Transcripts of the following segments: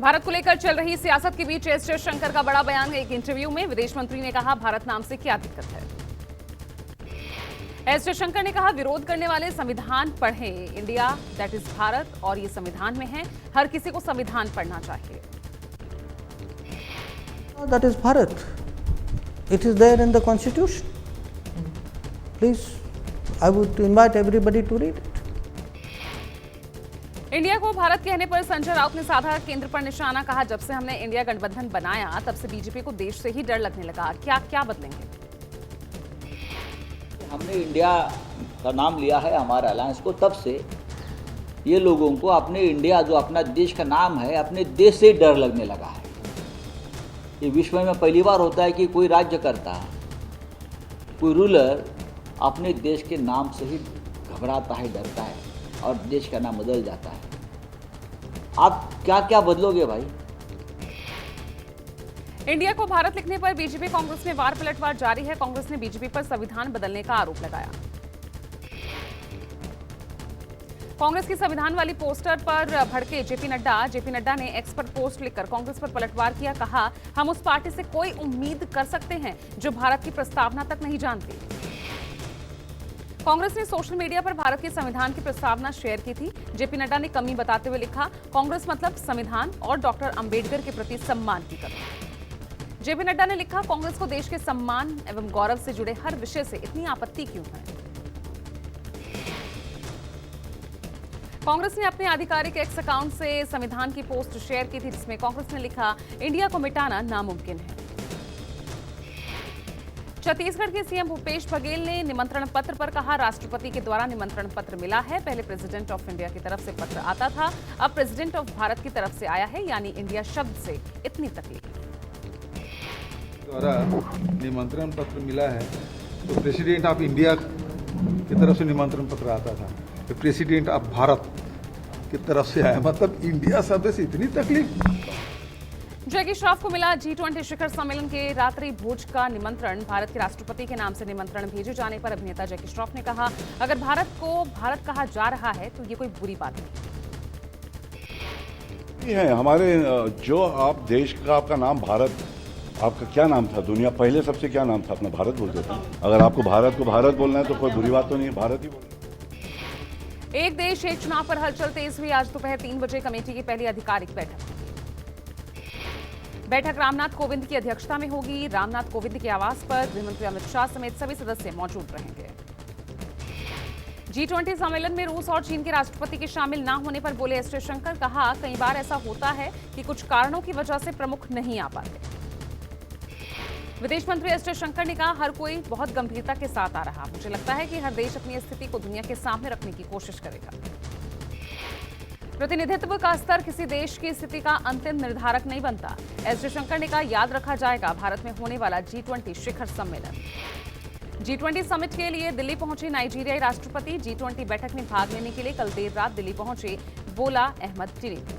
भारत को लेकर चल रही सियासत के बीच एस जयशंकर का बड़ा बयान है। एक इंटरव्यू में विदेश मंत्री ने कहा, भारत नाम से क्या दिक्कत है। एस जयशंकर ने कहा, विरोध करने वाले संविधान पढ़ें। इंडिया दैट इज भारत और ये संविधान में है। हर किसी को संविधान पढ़ना चाहिए। That is Bharat. It is there in the constitution. Please, I would invite everybody to read it. India को भारत कहने पर संजय राउत ने साधा केंद्र पर निशाना। कहा, जब से हमने इंडिया गठबंधन बनाया तब से बीजेपी को देश से ही डर लगने लगा। क्या क्या बदलेंगे? हमने इंडिया का नाम लिया है हमारे अलायंस को, तब से ये लोगों को अपने इंडिया जो अपना देश का नाम है, अपने देश से ही डर लगने लगा है। ये विश्व में पहली बार होता है कि कोई राज्य करता है, कोई रूलर अपने देश के नाम से ही घबराता है, डरता है और देश का नाम बदल जाता है। आप क्या क्या बदलोगे भाई? इंडिया को भारत लिखने पर बीजेपी कांग्रेस में वार पलटवार जारी है। कांग्रेस ने बीजेपी पर संविधान बदलने का आरोप लगाया। कांग्रेस की संविधान वाली पोस्टर पर भड़के जेपी नड्डा। जेपी नड्डा ने एक्स पर पोस्ट लिखकर कांग्रेस पर पलटवार किया। कहा, हम उस पार्टी से कोई उम्मीद कर सकते हैं जो भारत की प्रस्तावना तक नहीं जानती। कांग्रेस ने सोशल मीडिया पर भारत के संविधान की प्रस्तावना शेयर की थी। जेपी नड्डा ने कमी बताते हुए लिखा, कांग्रेस मतलब संविधान और डॉक्टर अंबेडकर के प्रति सम्मान की कमी। जेपी नड्डा ने लिखा, कांग्रेस को देश के सम्मान एवं गौरव से जुड़े हर विषय से इतनी आपत्ति क्यों है। कांग्रेस ने अपने आधिकारिक एक्स अकाउंट से संविधान की पोस्ट शेयर की थी, जिसमें कांग्रेस ने लिखा, इंडिया को मिटाना नामुमकिन है। छत्तीसगढ़ के सीएम भूपेश बघेल ने निमंत्रण पत्र पर कहा, राष्ट्रपति के द्वारा निमंत्रण पत्र मिला है। पहले प्रेसिडेंट ऑफ इंडिया की तरफ से पत्र आता था, अब प्रेसिडेंट ऑफ भारत की तरफ से आया है, यानी इंडिया शब्द से इतनी तकलीफ। द्वारा निमंत्रण पत्र मिला है तो प्रेसिडेंट ऑफ इंडिया की तरफ से निमंत्रण पत्र आता था, तो प्रेसिडेंट ऑफ भारत की तरफ से आया, मतलब इंडिया शब्द से इतनी तकलीफ। जैकी श्रॉफ को मिला G20 शिखर सम्मेलन के रात्रि भोज का निमंत्रण। भारत के राष्ट्रपति के नाम से निमंत्रण भेजे जाने पर अभिनेता जैकी श्रॉफ ने कहा, अगर भारत को भारत कहा जा रहा है तो ये कोई बुरी बात नहीं है। हमारे जो आप देश का, आपका नाम भारत, आपका क्या नाम था? दुनिया पहले सबसे क्या नाम था? अपना भारत बोलते थे। अगर आपको भारत बोलना है तो कोई बुरी बात तो नहीं है, भारत ही बोलना। एक देश एक चुनाव पर हलचल तेज हुई। आज दोपहर 3 बजे कमेटी की पहली आधिकारिक बैठक रामनाथ कोविंद की अध्यक्षता में होगी। रामनाथ कोविंद के आवास पर गृहमंत्री अमित शाह समेत सभी सदस्य मौजूद रहेंगे। G20 सम्मेलन में रूस और चीन के राष्ट्रपति के शामिल न होने पर बोले एस जयशंकर। कहा, कई बार ऐसा होता है कि कुछ कारणों की वजह से प्रमुख नहीं आ पाते। विदेश मंत्री एस जयशंकर ने कहा, हर कोई बहुत गंभीरता के साथ आ रहा। मुझे लगता है कि हर देश अपनी स्थिति को दुनिया के सामने रखने की कोशिश करेगा। प्रतिनिधित्व का स्तर किसी देश की स्थिति का अंतिम निर्धारक नहीं बनता। एस जयशंकर ने कहा, याद रखा जाएगा भारत में होने वाला G20 शिखर सम्मेलन। G20 समिट के लिए दिल्ली पहुंचे नाइजीरियाई राष्ट्रपति। G20 बैठक में भाग लेने के लिए कल देर रात दिल्ली पहुंचे बोला अहमद टिनीबू।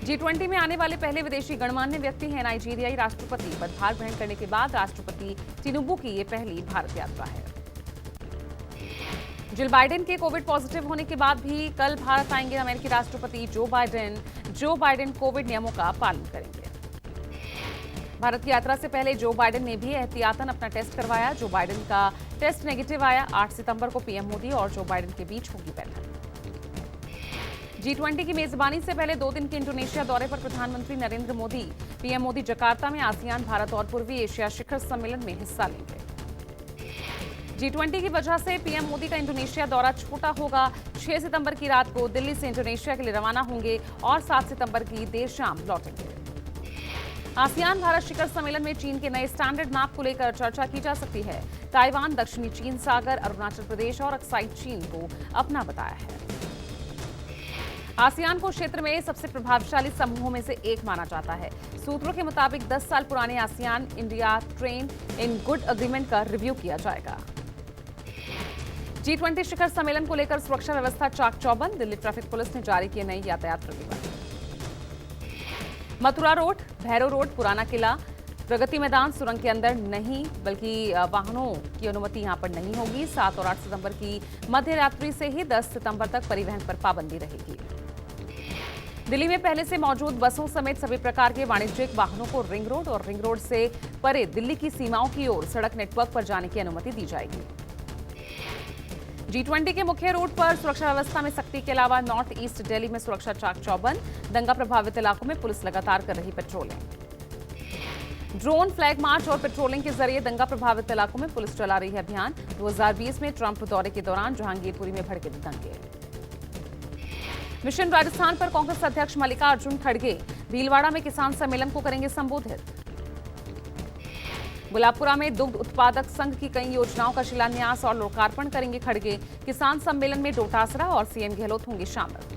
G20 में आने वाले पहले विदेशी गणमान्य व्यक्ति हैं नाइजीरियाई राष्ट्रपति। पदभार ग्रहण करने के बाद राष्ट्रपति टिनीबू की ये पहली भारत यात्रा है। जिल बाइडेन के कोविड पॉजिटिव होने के बाद भी कल भारत आएंगे अमेरिकी राष्ट्रपति जो बाइडेन कोविड नियमों का पालन करेंगे। भारत की यात्रा से पहले जो बाइडेन ने भी एहतियातन अपना टेस्ट करवाया। जो बाइडेन का टेस्ट नेगेटिव आया। 8 सितंबर को पीएम मोदी और जो बाइडेन के बीच होगी बैठक। G20 की मेजबानी से पहले 2 दिन के इंडोनेशिया दौरे पर प्रधानमंत्री नरेंद्र मोदी। पीएम मोदी जकार्ता में आसियान भारत और पूर्वी एशिया शिखर सम्मेलन में हिस्सा लेंगे। G20 की वजह से पीएम मोदी का इंडोनेशिया दौरा छोटा होगा। 6 सितंबर की रात को दिल्ली से इंडोनेशिया के लिए रवाना होंगे और 7 सितंबर की देर शाम लौटेंगे। आसियान भारत शिखर सम्मेलन में चीन के नए स्टैंडर्ड मैप को लेकर चर्चा की जा सकती है। ताइवान, दक्षिणी चीन सागर, अरुणाचल प्रदेश और अक्साई चीन को अपना बताया है। आसियान को क्षेत्र में सबसे प्रभावशाली समूहों में से एक माना जाता है। सूत्रों के मुताबिक 10 साल पुराने ASEAN India train in good agreement का रिव्यू किया जाएगा। G20 शिखर सम्मेलन को लेकर सुरक्षा व्यवस्था चाक चौबंद। दिल्ली ट्रैफिक पुलिस ने जारी किए नई यातायात प्रतिबंध। मथुरा रोड, भैरव रोड, पुराना किला, प्रगति मैदान सुरंग के अंदर नहीं बल्कि वाहनों की अनुमति यहां पर नहीं होगी। 7 और 8 सितंबर की मध्य रात्रि से ही 10 सितंबर तक परिवहन पर पाबंदी रहेगी। दिल्ली में पहले से मौजूद बसों समेत सभी प्रकार के वाणिज्यिक वाहनों को रिंग रोड और रिंग रोड से परे दिल्ली की सीमाओं की ओर सड़क नेटवर्क पर जाने की अनुमति दी जाएगी। G20 के मुख्य रूट पर सुरक्षा व्यवस्था में सख्ती के अलावा नॉर्थ ईस्ट दिल्ली में सुरक्षा चाक चौबंद। दंगा प्रभावित इलाकों में पुलिस लगातार कर रही पेट्रोलिंग। ड्रोन, फ्लैग मार्च और पेट्रोलिंग के जरिए दंगा प्रभावित इलाकों में पुलिस चला रही है अभियान। 2020 में ट्रंप दौरे के दौरान जहांगीरपुरी में भड़के दंगे। मिशन राजस्थान पर कांग्रेस अध्यक्ष मल्लिकार्जुन खड़गे भीलवाड़ा में किसान सम्मेलन को करेंगे संबोधित। गुलाबपुरा में दुग्ध उत्पादक संघ की कई योजनाओं का शिलान्यास और लोकार्पण करेंगे खड़गे। किसान सम्मेलन में डोटासरा और सीएम गहलोत होंगे शामिल।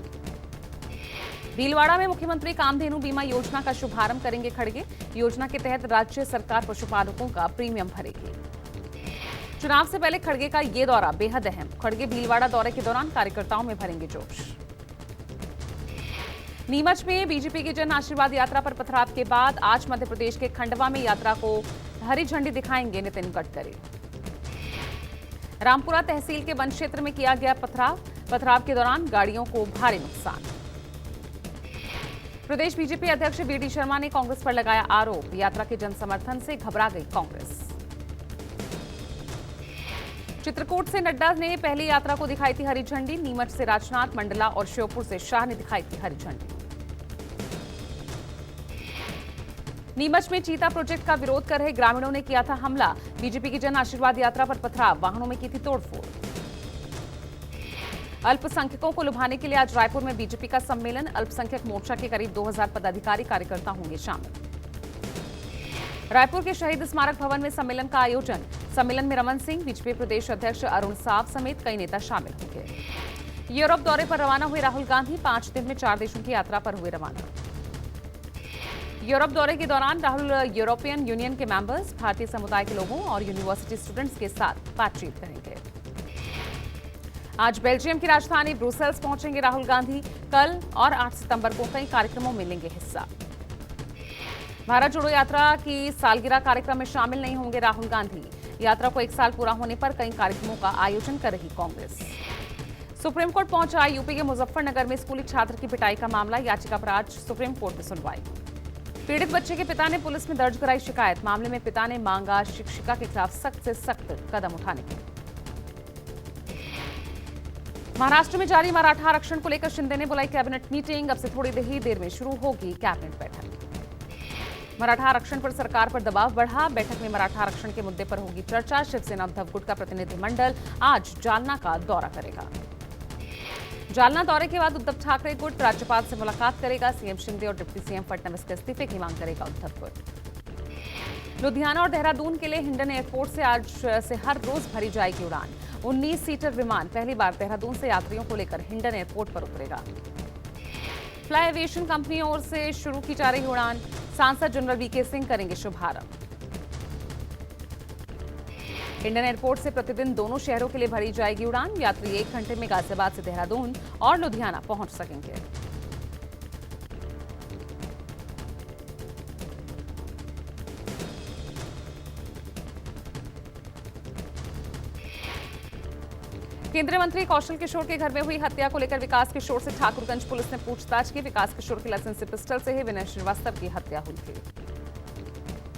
भीलवाड़ा में मुख्यमंत्री कामधेनु बीमा योजना का शुभारंभ करेंगे खड़गे। योजना के तहत राज्य सरकार पशुपालकों का प्रीमियम भरेगी। चुनाव से पहले खड़गे का ये दौरा बेहद अहम। खड़गे भीलवाड़ा दौरे के दौरान कार्यकर्ताओं में भरेंगे जोश। नीमच में बीजेपी की जन आशीर्वाद यात्रा पर पथराव के बाद आज मध्य प्रदेश के खंडवा में यात्रा को हरी झंडी दिखाएंगे नितिन गडकरी। रामपुरा तहसील के वन क्षेत्र में किया गया पथराव के दौरान गाड़ियों को भारी नुकसान। प्रदेश बीजेपी अध्यक्ष वीडी शर्मा ने कांग्रेस पर लगाया आरोप। यात्रा के जनसमर्थन से घबरा गई कांग्रेस। चित्रकूट से नड्डा ने पहली यात्रा को दिखाई थी हरी झंडी। नीमच से राजनाथ, मंडला और श्योपुर से शाह ने दिखाई थी हरी झंडी। नीमच में चीता प्रोजेक्ट का विरोध कर रहे ग्रामीणों ने किया था हमला। बीजेपी की जन आशीर्वाद यात्रा पर पथराव, वाहनों में की थी तोड़फोड़। अल्पसंख्यकों को लुभाने के लिए आज रायपुर में बीजेपी का सम्मेलन। अल्पसंख्यक मोर्चा के करीब 2000 पदाधिकारी कार्यकर्ता होंगे शामिल। रायपुर के शहीद स्मारक भवन में सम्मेलन का आयोजन। सम्मेलन में रमन सिंह, बीजेपी प्रदेश अध्यक्ष अरुण साव समेत कई नेता शामिल होंगे। यूरोप दौरे पर रवाना हुए राहुल गांधी 5 दिन में 4 देशों की यात्रा पर हुए रवाना। यूरोप दौरे के दौरान राहुल यूरोपियन यूनियन के मेंबर्स, भारतीय समुदाय के लोगों और यूनिवर्सिटी स्टूडेंट्स के साथ बातचीत करेंगे। आज बेल्जियम की राजधानी ब्रुसेल्स पहुंचेंगे राहुल गांधी। कल और 8 सितंबर को कई कार्यक्रमों में लेंगे हिस्सा। भारत जोड़ो यात्रा की सालगिरह कार्यक्रम में शामिल नहीं होंगे राहुल गांधी। यात्रा को 1 साल पूरा होने पर कई कार्यक्रमों का आयोजन कर रही कांग्रेस। सुप्रीम कोर्ट पहुंचा यूपी के मुजफ्फरनगर में स्कूली छात्र की पिटाई का मामला। याचिका पर आज सुप्रीम कोर्ट में सुनवाई। पीड़ित बच्चे के पिता ने पुलिस में दर्ज कराई शिकायत। मामले में पिता ने मांगा शिक्षिका के खिलाफ सख्त से सख्त कदम उठाने की। महाराष्ट्र में जारी मराठा आरक्षण को लेकर शिंदे ने बुलाई कैबिनेट मीटिंग। अब से थोड़ी ही देर में शुरू होगी कैबिनेट बैठक। मराठा आरक्षण पर सरकार पर दबाव बढ़ा। बैठक में मराठा आरक्षण के मुद्दे पर होगी चर्चा। शिवसेना उद्धव गुट का प्रतिनिधिमंडल आज जालना का दौरा करेगा। जालना दौरे के बाद उद्धव ठाकरे गुट राज्यपाल से मुलाकात करेगा। सीएम शिंदे और डिप्टी सीएम फडणवीस के इस्तीफे की मांग करेगा उद्धव गुट। लुधियाना और देहरादून के लिए हिंडन एयरपोर्ट से आज से हर रोज भरी जाएगी उड़ान। 19 सीटर विमान पहली बार देहरादून से यात्रियों को लेकर हिंडन एयरपोर्ट पर उतरेगा। फ्लाई एविएशन कंपनी ओर से शुरू की जा रही उड़ान। सांसद जनरल वीके सिंह करेंगे शुभारंभ। हिंडन एयरपोर्ट से प्रतिदिन दोनों शहरों के लिए भरी जाएगी उड़ान। यात्री 1 घंटे में गाजियाबाद से देहरादून और लुधियाना पहुंच सकेंगे। केंद्रीय मंत्री कौशल किशोर के घर में हुई हत्या को लेकर विकास किशोर से ठाकुरगंज पुलिस ने पूछताछ की। विकास किशोर के लाइसेंसी पिस्टल से ही विनय श्रीवास्तव की हत्या हुई थी।